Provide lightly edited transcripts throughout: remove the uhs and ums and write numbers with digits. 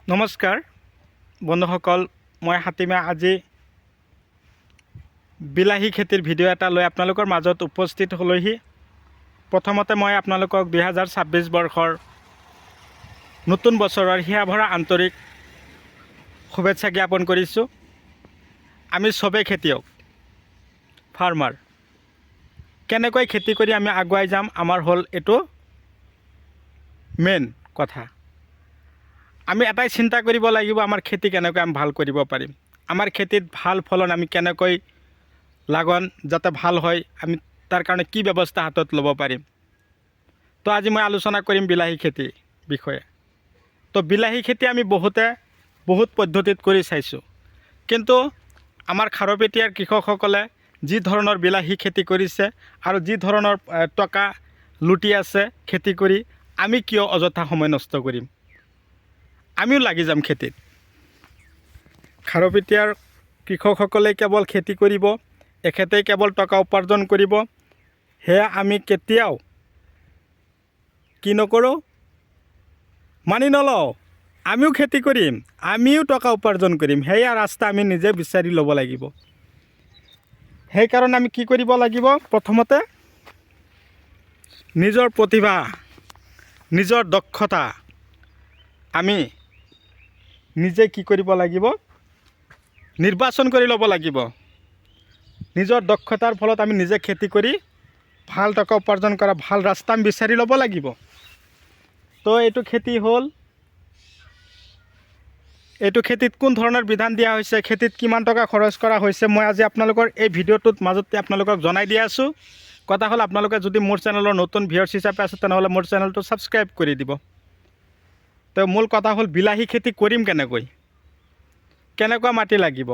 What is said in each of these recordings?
নমস্কাৰ বন্ধুসকল, মই হাতীমা আজি বিলাহী খেতিৰ ভিডিঅ' এটা লৈ আপোনালোকৰ মাজত উপস্থিত হলোহি। প্ৰথমতে মই আপোনালোকক 2026 বৰ্ষৰ নতুন বছৰৰ হিয়াভৰা আন্তৰিক শুভেচ্ছা জ্ঞাপন কৰিছোঁ। আমি সবেই খেতিয়ক, ফাৰ্মাৰ। কেনেকৈ খেতি কৰি আমি আগুৱাই যাম, আমাৰ হ'ল এইটো মেইন কথা। আমি এটাই চিন্তা কৰিব লাগিব, আমাৰ খেতি কেনেকৈ আমি ভাল কৰিব পাৰিম, আমাৰ খেতিত ভাল ফলন আমি কেনেকৈ লাগন যাতে ভাল হয়, আমি তাৰ কাৰণে কি ব্যৱস্থা হাতত ল'ব পাৰিম। তো আজি মই আলোচনা কৰিম বিলাহী খেতিৰ বিষয়ে। তো বিলাহী খেতি আমি বহুত পদ্ধতিত কৰি চাইছোঁ, কিন্তু আমাৰ খাৰুপেটীয়াৰ কৃষকসকলে যি ধৰণৰ বিলাহী খেতি কৰিছে আৰু যি ধৰণৰ টকা লুটি আছে খেতি কৰি, আমি কিয় অযথা সময় নষ্ট কৰিম, আমিও লাগি যাম খেতিত। খাৰুপেটীয়াৰ কৃষকসকলে কেৱল খেতি কৰিব, এখেতেই কেৱল টকা উপাৰ্জন কৰিব, সেয়া আমি কেতিয়াও কি নকৰোঁ, মানি নলওঁ। আমিও খেতি কৰিম, আমিও টকা উপাৰ্জন কৰিম, সেয়া ৰাস্তা আমি নিজে বিচাৰি ল'ব লাগিব। সেইকাৰণে আমি কি কৰিব লাগিব, প্ৰথমতে নিজৰ প্ৰতিভা, নিজৰ দক্ষতা আমি নিজে কি কৰিব লাগিব, নিৰ্বাচন কৰি ল'ব লাগিব। নিজৰ দক্ষতাৰ ফলত আমি নিজে খেতি কৰি ভাল টকা উপাৰ্জন কৰা ভাল ৰাস্তা আমি বিচাৰি ল'ব লাগিব। তো এইটো খেতি হ'ল, এইটো খেতিত কোন ধৰণৰ বিধান দিয়া হৈছে, খেতিত কিমান টকা খৰচ কৰা হৈছে, মই আজি আপোনালোকৰ এই ভিডিঅ'টোত মাজতে আপোনালোকক জনাই দি আছোঁ। কথা হ'ল, আপোনালোকে যদি মোৰ চেনেলৰ নতুন ভিউৱাৰ্ছ হিচাপে আছে, তেনেহ'লে মোৰ চেনেলটো ছাবস্ক্ৰাইব কৰি দিব। তো মূল কথা হ'ল, বিলাহী খেতি কৰিম কেনেকুৱা মাটি লাগিব,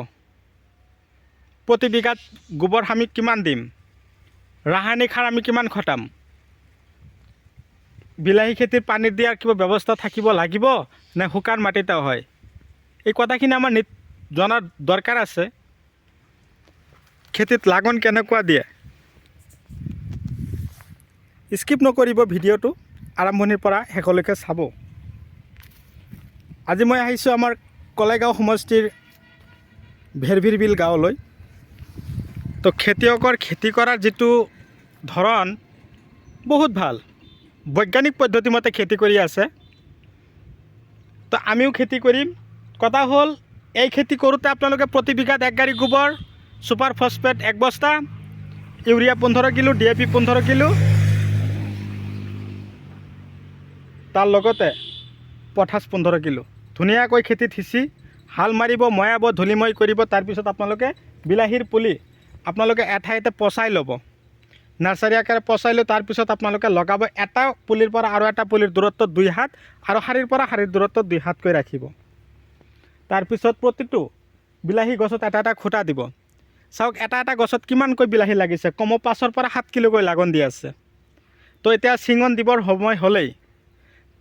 প্ৰতি বিঘাত গোবৰ আমি কিমান দিম, ৰাসায়নিক সাৰ আমি কিমান খটাম, বিলাহী খেতিত পানী দিয়াৰ কিবা ব্যৱস্থা থাকিব লাগিব নে শুকান মাটিতে হয়, এই কথাখিনি আমাৰ জনাৰ দৰকাৰ আছে। খেতিত লাগন কেনেকুৱা দিয়ে, স্কিপ নকৰিব, ভিডিঅ'টো আৰম্ভণিৰ পৰা শেষলৈকে চাব। আজি মই আহিছোঁ আমাৰ কলেগাঁও সমষ্টিৰ ভেৰভিৰবিল গাঁৱলৈ। তো খেতিয়কৰ খেতি কৰাৰ যিটো ধৰণ বহুত ভাল, বৈজ্ঞানিক পদ্ধতিমতে খেতি কৰি আছে। তো আমিও খেতি কৰিম। কথা হ'ল, এই খেতি কৰোঁতে আপোনালোকে প্ৰতি বিঘাত 1 গাড়ী গোবৰ, ছুপাৰ ফছফেট 1 বস্তা, ইউৰিয়া 15 কিলো, DAP 15 কিলো, তাৰ লগতে পটাছ 15 কিলো ধুনীয়াকৈ খেতিত সিঁচি হাল মাৰিব, ময়াব, ধূলিময় কৰিব। তাৰপিছত আপোনালোকে বিলাহীৰ পুলি আপোনালোকে এঠাইতে পচাই ল'ব, নাৰ্চাৰী আকাৰে পচাই লৈ তাৰপিছত আপোনালোকে লগাব। এটা পুলিৰ পৰা আৰু এটা পুলিৰ দূৰত্ব 2 হাত, আৰু শাৰীৰ পৰা শাৰীৰ দূৰত্ব 2 হাতকৈ ৰাখিব। তাৰপিছত প্ৰতিটো বিলাহী গছত এটা খুঁটা দিব। চাওক, এটা গছত কিমানকৈ বিলাহী লাগিছে, কমেও 5 পৰা 7 কিলোকৈ লাগন দি আছে। তো এতিয়া চিঙন দিবৰ সময় হ'লেই।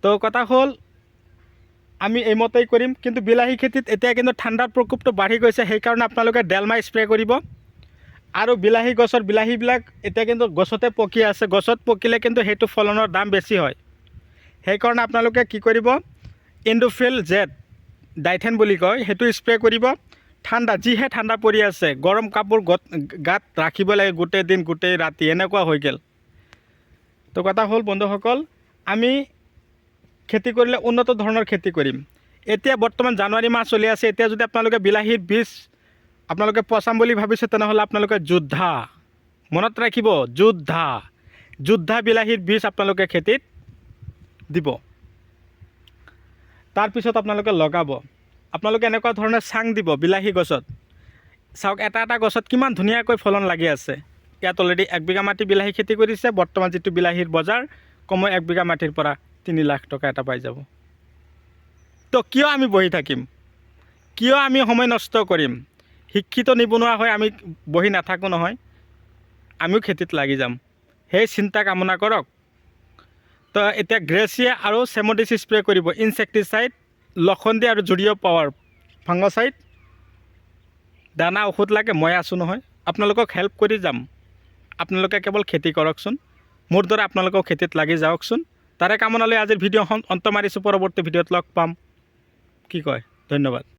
তো কথা হ'ল, আমি এইমতেই কৰিম। কিন্তু বিলাহী খেতিত এতিয়া কিন্তু ঠাণ্ডাৰ প্ৰকোপটো বাঢ়ি গৈছে, সেইকাৰণে আপোনালোকে ডেলমাই স্প্ৰে কৰিব। আৰু বিলাহী গছৰ বিলাহীবিলাক এতিয়া কিন্তু গছতে পকি আছে, গছত পকিলে কিন্তু সেইটো ফলনৰ দাম বেছি হয়। সেইকাৰণে আপোনালোকে কি কৰিব, ইণ্ডোফিল জেড ডাইথেন বুলি কয়, সেইটো স্প্ৰে কৰিব। ঠাণ্ডা, যিহে ঠাণ্ডা পৰি আছে, গৰম কাপোৰ গাত ৰাখিব লাগে গোটেই দিন গোটেই ৰাতি, এনেকুৱা হৈ গ'ল। তো কথা হ'ল বন্ধুসকল, আমি খেতি কৰিলে উন্নত ধৰণৰ খেতি কৰিম। এতিয়া বৰ্তমান জানুৱাৰী মাহ চলি আছে, এতিয়া যদি আপোনালোকে বিলাহীৰ বীজ আপোনালোকে পচাম বুলি ভাবিছে, তেনেহ'লে আপোনালোকে যোদ্ধা, মনত ৰাখিব, যোদ্ধা বিলাহীৰ বীজ আপোনালোকে খেতিত দিব। তাৰপিছত আপোনালোকে লগাব। আপোনালোকে এনেকুৱা ধৰণে চাং দিব বিলাহী গছত। চাওক, এটা গছত কিমান ধুনীয়াকৈ ফলন লাগি আছে। ইয়াত অলৰেডি 1 বিঘা মাটি বিলাহী খেতি কৰিছে। বৰ্তমান যিটো বিলাহীৰ বজাৰ, কমেও 1 বিঘা মাটিৰ পৰা 3 লাখ টকা এটা পাই যাব। তো কিয় আমি বহি থাকিম, কিয় আমি সময় নষ্ট কৰিম, শিক্ষিত নিবনুৱা হৈ আমি বহি নাথাকোঁ নহয়, আমিও খেতিত লাগি যাম, সেই চিন্তা কামনা কৰক। তো এতিয়া গ্ৰেচিয়া আৰু চেমডিছ স্প্ৰে কৰিব, ইনছেক্টিচাইড, লখণ্ডি আৰু জুৰিঅ' পাৱাৰ ফাংগচাইড। দানা ঔষধ লাগে, মই আছোঁ নহয়, আপোনালোকক হেল্প কৰি যাম। আপোনালোকে কেৱল খেতি কৰকচোন, মোৰ দৰে আপোনালোকেও খেতিত লাগি যাওকচোন। তাৰে কামনালৈ আজিৰ ভিডিঅ'খন অন্ত মাৰিছোঁ। পৰৱৰ্তী ভিডিঅ'ত লগ পাম। কি কয়? ধন্যবাদ।